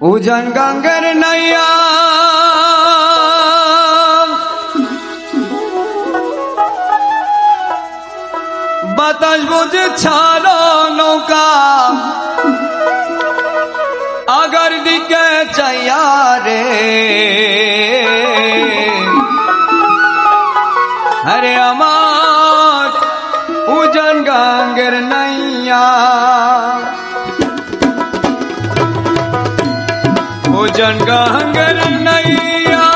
उजन ginger नैया बतास बुझ छाड़ो नौका अगर दिखे चैया रे अरे अमार उजन गंगर नैया उजन गंगर नैया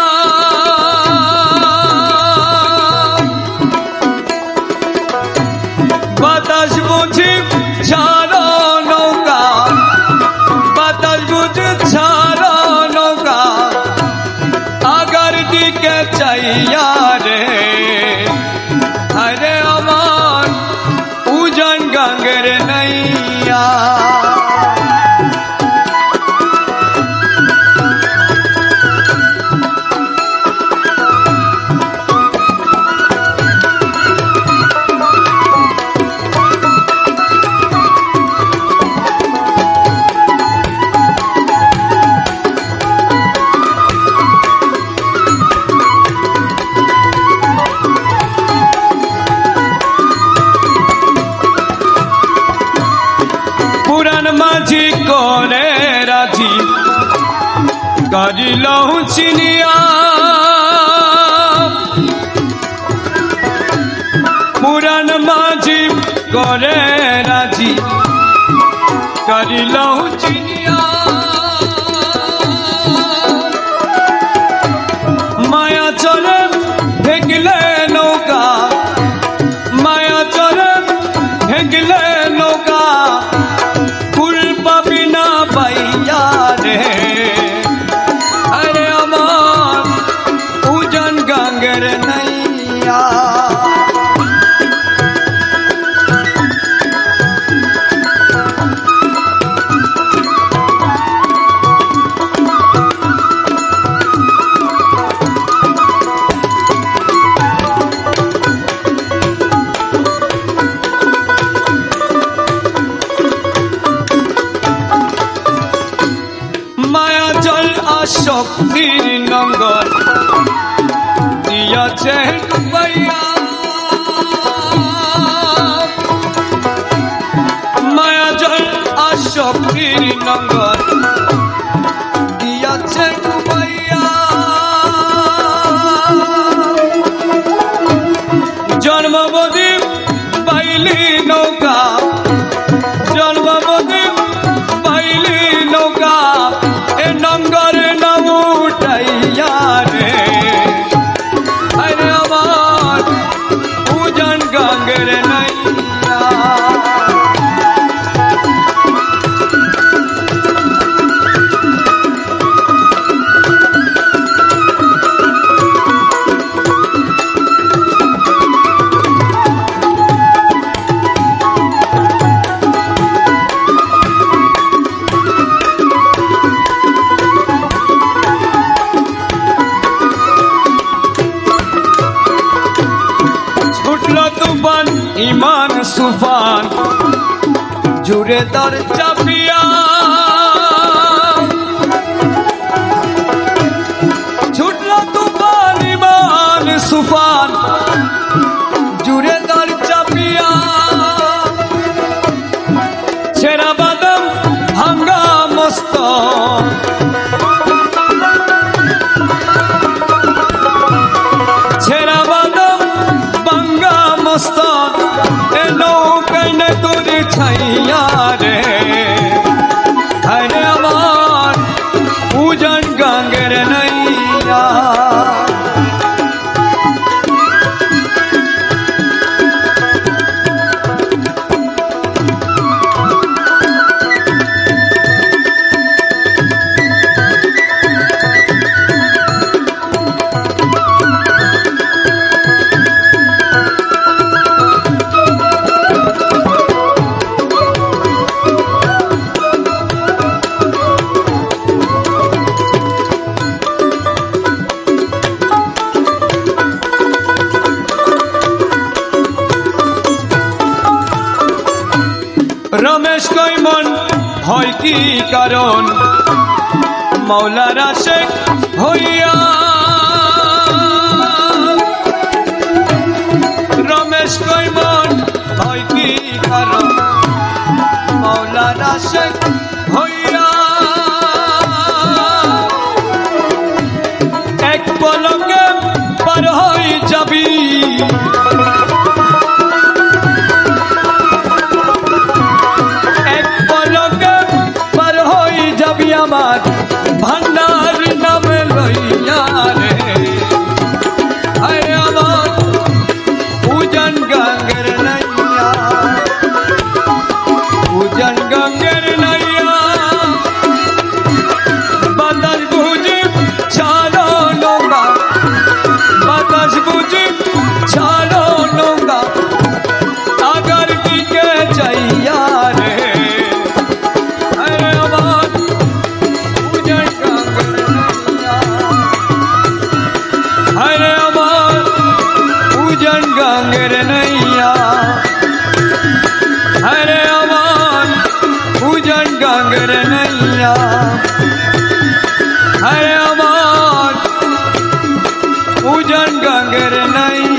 बतास बुझ छाड़ो नौका बतास बुझ छाड़ो नौका अगर दिखे चैया रे अरे अमार उजन गंगर नैया माझी कोने राजी करिलौ चिनिया पुरान माझी कोने राजी करिलौ चिनिया माया चले भेगले नौका माया चले भेगले नौका अरे अमार उजन गंगर नैया শক্তির নঙ্গর দিয়াছে ডুবাইয়া মায়া জল আসক্তির নঙ্গর দিয়াছে ডুবাইয়া জন্মবদী পাইলি নৌকা জন্মবদী পাইলি নৌকা এ নঙ্গর उठाइया रे अरे अमार उजन गंगर नैया तूफान ईमान सुफान जुरे दर चापिया छुटलो तूफान ईमान सुफान जुरे दर चापिया छेरा बादम भांगा मस्त छेरा बादम भांगा मस्त ए नौका न तुरी छैया रे अरे अमार उजन गंगर नैया रमेश कैमन হয় কি কারণ মৌলার আশিক হইয়া রমেশ কইমন হয় কি কারণ মৌলার আশিক হইয়া এক পলকে পার হই যাবি এক পলকে পার হই যাবি আমার ভান্ডার নামে লইয়া রে আরে আমার উজান গঙ্গের নাইয়া উজান গঙ্গের নাইয়া বাতাস বুঝি ছাড়ো নৌকা বাতাস বুঝি ছাড়ো নৌকা আগর দিকে যাইয়া রে আরে আমার উজান গঙ্গের নাইয়া আরে আমার উজান গঙ্গের নাইয়া আরে আমার উজান গঙ্গের নাইয়া আরে আমার উজান গঙ্গের নাইয়া